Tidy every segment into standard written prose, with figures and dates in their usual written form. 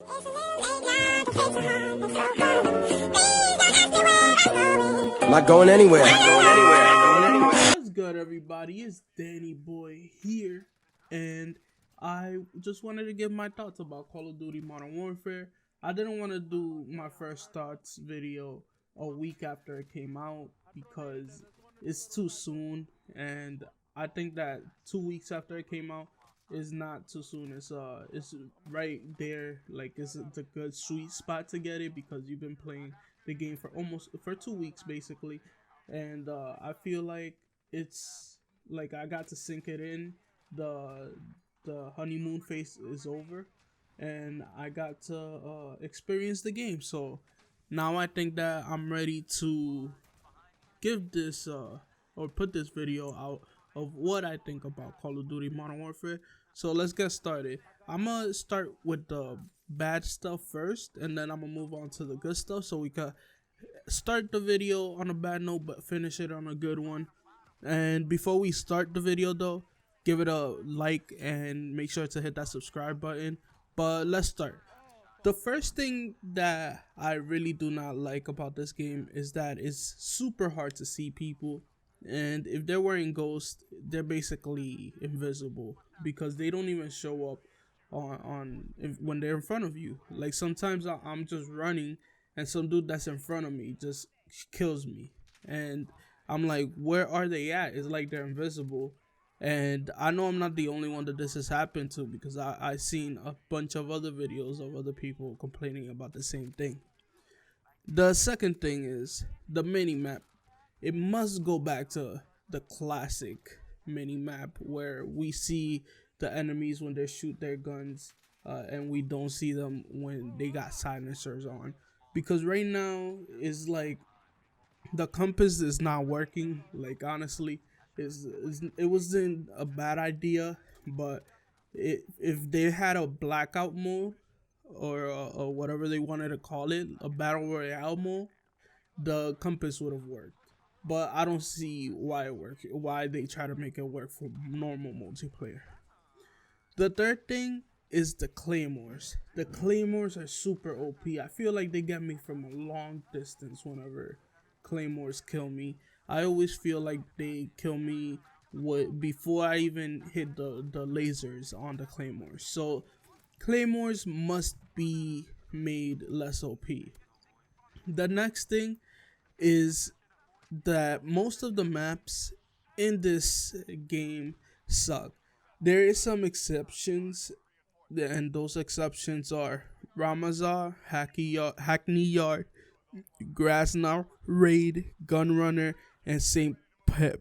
I'm not going anywhere. What's good, everybody? It's Danny Boy here, and I just wanted to give my thoughts about Call of Duty Modern Warfare. I didn't want to do my first thoughts video a week after it came out because it's too soon, and I think that 2 weeks after it came out is not too soon. It's right there, like it's a good sweet spot to get it because you've been playing the game for 2 weeks basically, and I feel like it's like I got to sink it in. The honeymoon phase is over, and I got to experience the game. So now I think that I'm ready to give this or put this video out of what I think about Call of Duty Modern Warfare. So let's get started. I'm gonna start with the bad stuff first, and then I'm gonna move on to the good stuff so we can start the video on a bad note but finish it on a good one. And before we start the video though, give it a like and make sure to hit that subscribe button. But let's start. The first thing that I really do not like about this game is that it's super hard to see people, and if they're wearing ghosts, they're basically invisible because they don't even show up when they're in front of you. Like sometimes I'm just running and some dude that's in front of me just kills me, and I'm like, where are they at? It's like they're invisible. And I know I'm not the only one that this has happened to because I seen a bunch of other videos of other people complaining about the same thing. The second thing is the mini map. It must go back to the classic mini map where we see the enemies when they shoot their guns, and we don't see them when they got silencers on. Because right now it's like the compass is not working. Like honestly, it wasn't a bad idea, but if they had a blackout mode or whatever they wanted to call it, a battle royale mode, the compass would have worked. But I don't see why they try to make it work for normal multiplayer. The third thing is the Claymores. The Claymores are super OP. I feel like they get me from a long distance whenever Claymores kill me. I always feel like they kill me before I even hit the lasers on the Claymores. So Claymores must be made less OP. The next thing is that most of the maps in this game suck. There is some exceptions, and those exceptions are Ramazar, Hackney Yard, Grasnar, Raid, Gunrunner, and St.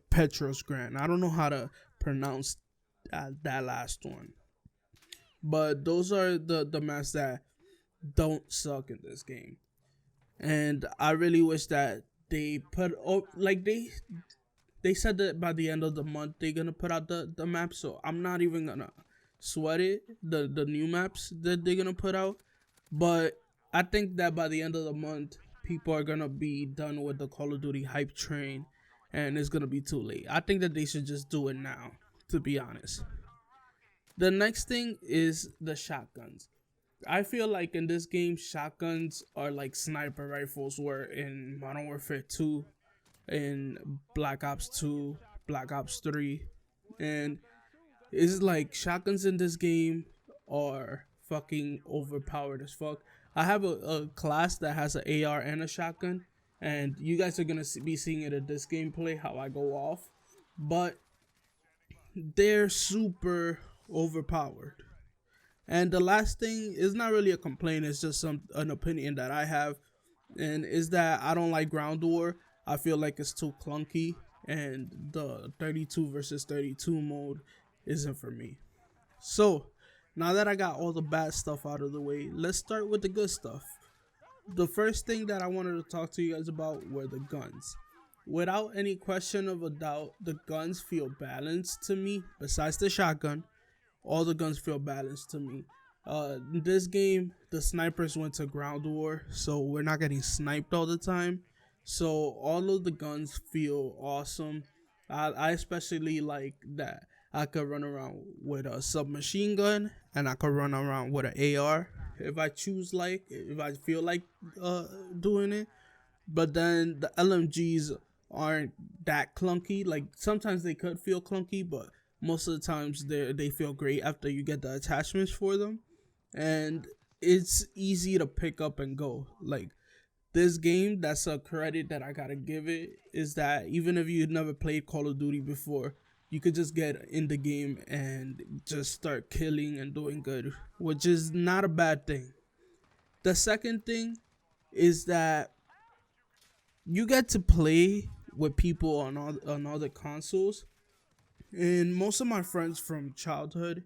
Petros Grand. I don't know how to pronounce that last one, but those are the maps that don't suck in this game. And I really wish that they they said that by the end of the month they're gonna put out the map, so I'm not even gonna sweat it, the new maps that they're gonna put out. But I think that by the end of the month people are gonna be done with the Call of Duty hype train, and it's gonna be too late. I think that they should just do it now, to be honest. The next thing is the shotguns. I feel like in this game, shotguns are like sniper rifles were in Modern Warfare 2, in Black Ops 2, Black Ops 3, and it's like shotguns in this game are fucking overpowered as fuck. I have a class that has an AR and a shotgun, and you guys are gonna be seeing it in this gameplay how I go off, but they're super overpowered. And the last thing is not really a complaint, it's just an opinion that I have, and is that I don't like ground war. I feel like it's too clunky, and the 32 versus 32 mode isn't for me. So now that I got all the bad stuff out of the way, let's start with the good stuff. The first thing that I wanted to talk to you guys about were the guns. Without any question of a doubt, the guns feel balanced to me. Besides the shotgun, all the guns feel balanced to me. In this game, the snipers went to ground war, so we're not getting sniped all the time. So all of the guns feel awesome. I especially like that I could run around with a submachine gun and I could run around with an AR. if I choose, like, if I feel like doing it. But then the LMGs aren't that clunky. Like, sometimes they could feel clunky, but most of the times they feel great after you get the attachments for them, and it's easy to pick up and go. Like, this game, that's a credit that I gotta give it, is that even if you've never played Call of Duty before, you could just get in the game and just start killing and doing good, which is not a bad thing. The second thing is that you get to play with people on other consoles, and most of my friends from childhood,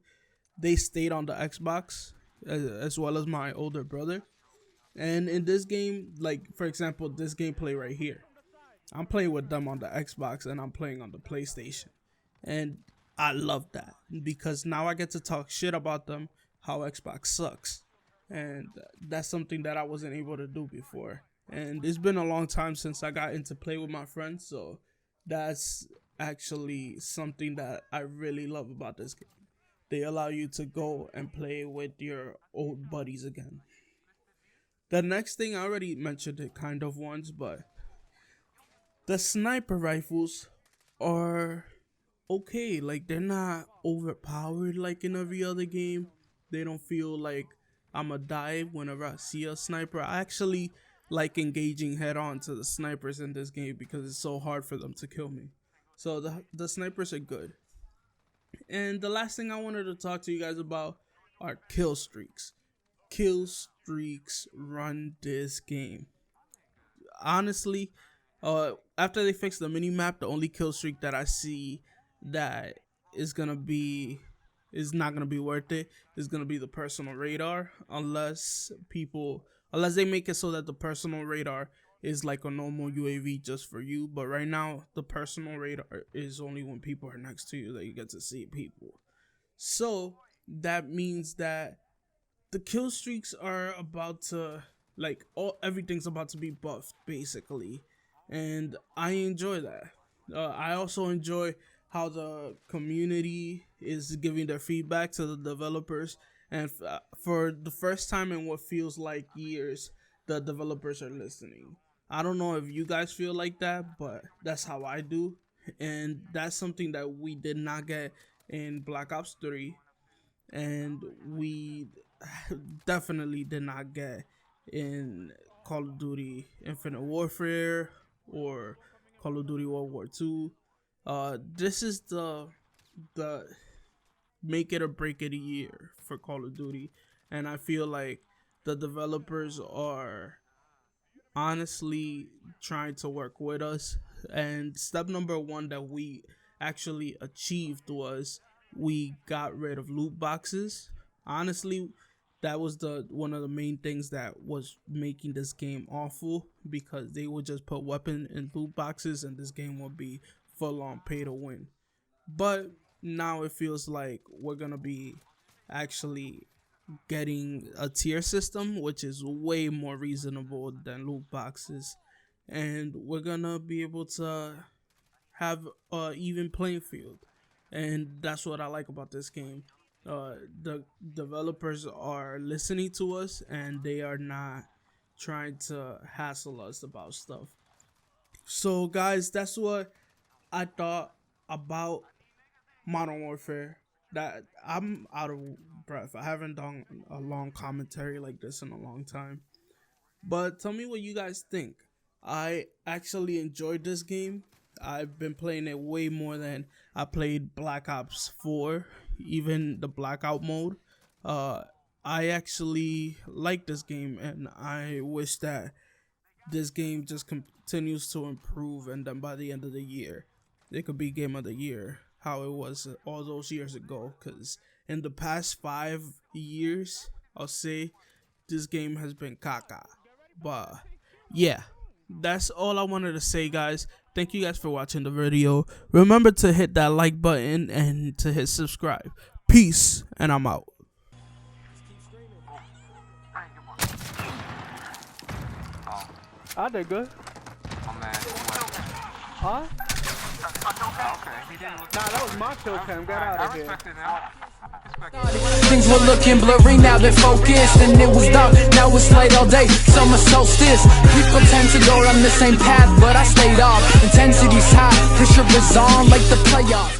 they stayed on the Xbox, as well as my older brother. And in this game, like, for example, this gameplay right here, I'm playing with them on the Xbox and I'm playing on the PlayStation. And I love that, because now I get to talk shit about them, how Xbox sucks. And that's something that I wasn't able to do before. And it's been a long time since I got into play with my friends, so that's actually something that I really love about this game. They allow you to go and play with your old buddies again. The next thing, I already mentioned it kind of once, but the sniper rifles are okay. Like, they're not overpowered like in every other game. They don't feel like I'ma die whenever I see a sniper. I actually like engaging head on to the snipers in this game because it's so hard for them to kill me. So the snipers are good. And the last thing I wanted to talk to you guys about are kill streaks. Kill streaks run this game. Honestly, after they fix the mini map, the only kill streak that I see that is not gonna be worth it is gonna be the personal radar, unless they make it so that the personal radar is like a normal UAV just for you. But right now, the personal radar is only when people are next to you that you get to see people. So that means that the kill streaks are about to, like, everything's about to be buffed basically, and I enjoy that. I also enjoy how the community is giving their feedback to the developers, and for the first time in what feels like years, the developers are listening. I don't know if you guys feel like that, but that's how I do, and that's something that we did not get in Black Ops 3, and we definitely did not get in Call of Duty Infinite Warfare or Call of Duty World War II. This is the make it or break it a year for Call of Duty, and I feel like the developers are honestly trying to work with us. And step number one that we actually achieved was we got rid of loot boxes. Honestly, that was one of the main things that was making this game awful, because they would just put weapon in loot boxes and this game would be full on pay to win. But now it feels like we're gonna be actually getting a tier system, which is way more reasonable than loot boxes, and we're gonna be able to have an even playing field, and that's what I like about this game. The developers are listening to us, and they are not trying to hassle us about stuff. So guys, that's what I thought about Modern Warfare. That I'm out of breath. I haven't done a long commentary like this in a long time. But tell me what you guys think. I actually enjoyed this game. I've been playing it way more than I played Black Ops 4, even the Blackout mode. I actually like this game, and I wish that this game just continues to improve, and then by the end of the year, it could be Game of the Year, how it was all those years ago. Because in the past 5 years, I'll say this game has been caca. But yeah, that's all I wanted to say, guys. Thank you guys for watching the video. Remember to hit that like button and to hit subscribe. Peace, and I'm out. I did good. Oh man. Huh? Okay, he didn't look. Nah, that was my kill cam. Get out of here. I respect it now. Things were looking blurry, now they're focused. And it was dark, now it's light all day, summer solstice. People tend to go on the same path, but I stayed off. Intensity's high, pressure is on like the playoffs.